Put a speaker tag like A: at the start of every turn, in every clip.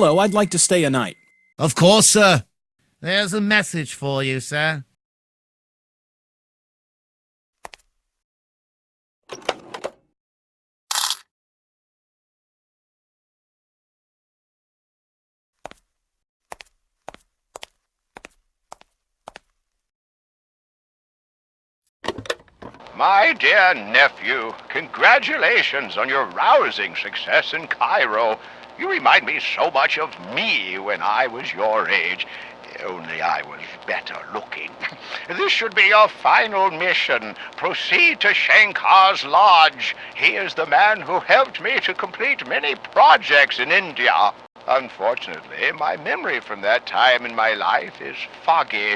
A: Hello, I'd like to stay a night.
B: Of course, sir. There's a message for you, sir.
C: My dear nephew, congratulations on your rousing success in Cairo. You remind me so much of me when I was your age, only I was better looking. This should be your final mission. Proceed to Shankar's lodge. He is the man who helped me to complete many projects in India. Unfortunately, my memory from that time in my life is foggy.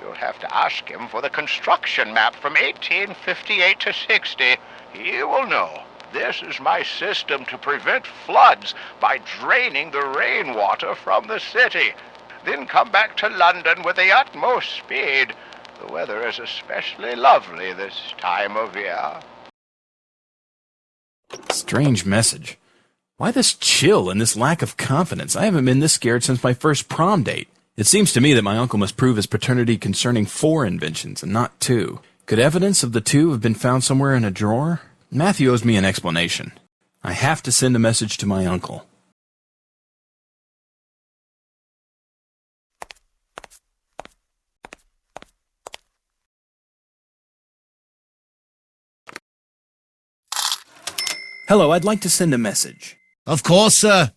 C: You'll have to ask him for the construction map from 1858 to 60. He will know. This is my system to prevent floods by draining the rainwater from the city. Then come back to London with the utmost speed. The weather is especially lovely this time of year.
A: Strange message. Why this chill and this lack of confidence? I haven't been this scared since my first prom date. It seems to me that my uncle must prove his paternity concerning 4 inventions and not 2. Could evidence of the 2 have been found somewhere in a drawer? Matthew owes me an explanation. I have to send a message to my uncle. Hello, I'd like to send a message.
B: Of course, sir.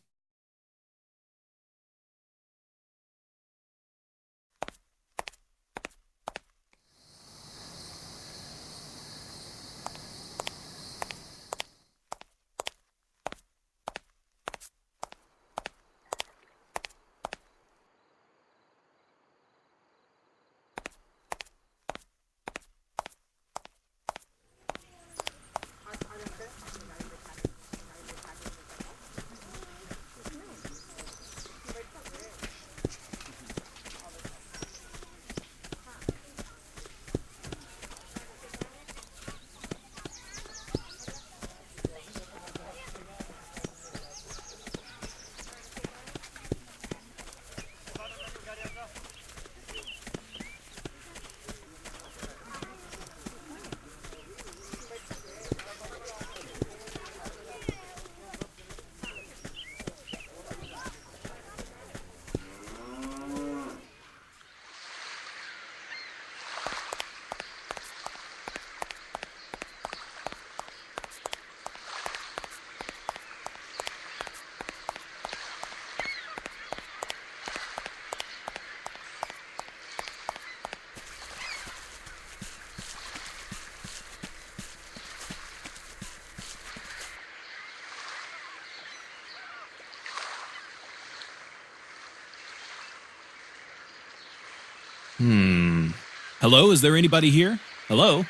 A: Hello, is there anybody here? Hello?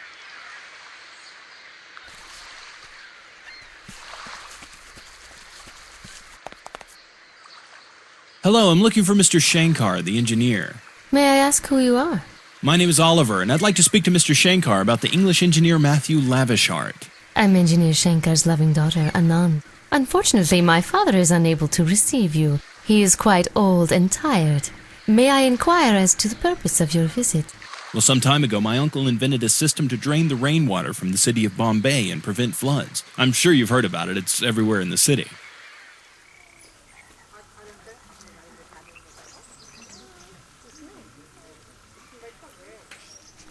A: Hello, I'm looking for Mr. Shankar, the engineer.
D: May I ask who you are?
A: My name is Oliver, and I'd like to speak to Mr. Shankar about the English engineer Matthew Lavishart.
D: I'm Engineer Shankar's loving daughter, Anand. Unfortunately, my father is unable to receive you. He is quite old and tired. May I inquire as to the purpose of your visit?
A: Well, some time ago, my uncle invented a system to drain the rainwater from the city of Bombay and prevent floods. I'm sure you've heard about it. It's everywhere in the city.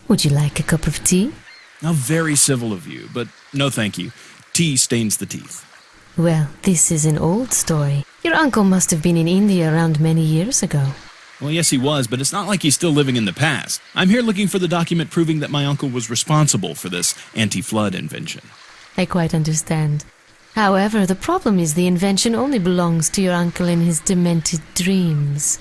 D: Would you like a cup of tea?
A: How very civil of you, but no thank you. Tea stains the teeth.
D: Well, this is an old story. Your uncle must have been in India around many years ago.
A: Well, yes, he was, but it's not like he's still living in the past. I'm here looking for the document proving that my uncle was responsible for this anti-flood invention.
D: I quite understand. However, the problem is the invention only belongs to your uncle in his demented dreams.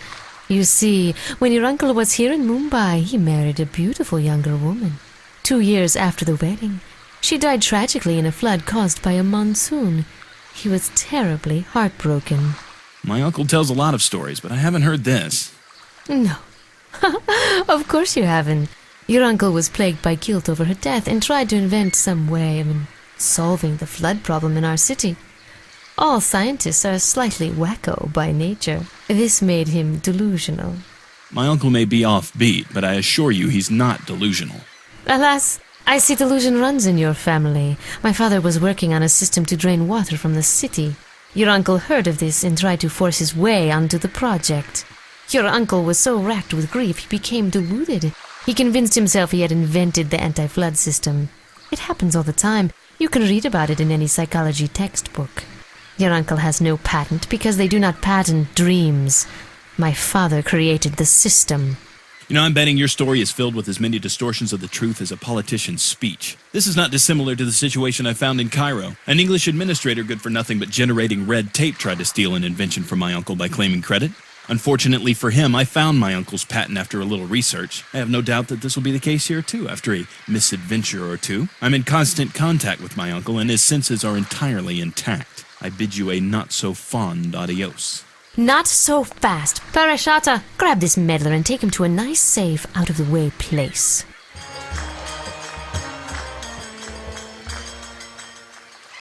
D: You see, when your uncle was here in Mumbai, he married a beautiful younger woman. 2 years after the wedding, she died tragically in a flood caused by a monsoon. He was terribly heartbroken.
A: My uncle tells a lot of stories, but I haven't heard this.
D: No. Of course you haven't. Your uncle was plagued by guilt over her death and tried to invent some way of solving the flood problem in our city. All scientists are slightly wacko by nature. This made him delusional.
A: My uncle may be offbeat, but I assure you he's not delusional.
D: Alas, I see delusion runs in your family. My father was working on a system to drain water from the city. Your uncle heard of this and tried to force his way onto the project. Your uncle was so racked with grief he became deluded. He convinced himself he had invented the anti-flood system. It happens all the time. You can read about it in any psychology textbook. Your uncle has no patent because they do not patent dreams. My father created the system.
A: You know, I'm betting your story is filled with as many distortions of the truth as a politician's speech. This is not dissimilar to the situation I found in Cairo. An English administrator good for nothing but generating red tape tried to steal an invention from my uncle by claiming credit. Unfortunately for him, I found my uncle's patent after a little research. I have no doubt that this will be the case here, too, after a misadventure or two. I'm in constant contact with my uncle, and his senses are entirely intact. I bid you a not-so-fond adios.
D: Not so fast. Parashata, grab this meddler and take him to a nice, safe, out-of-the-way place.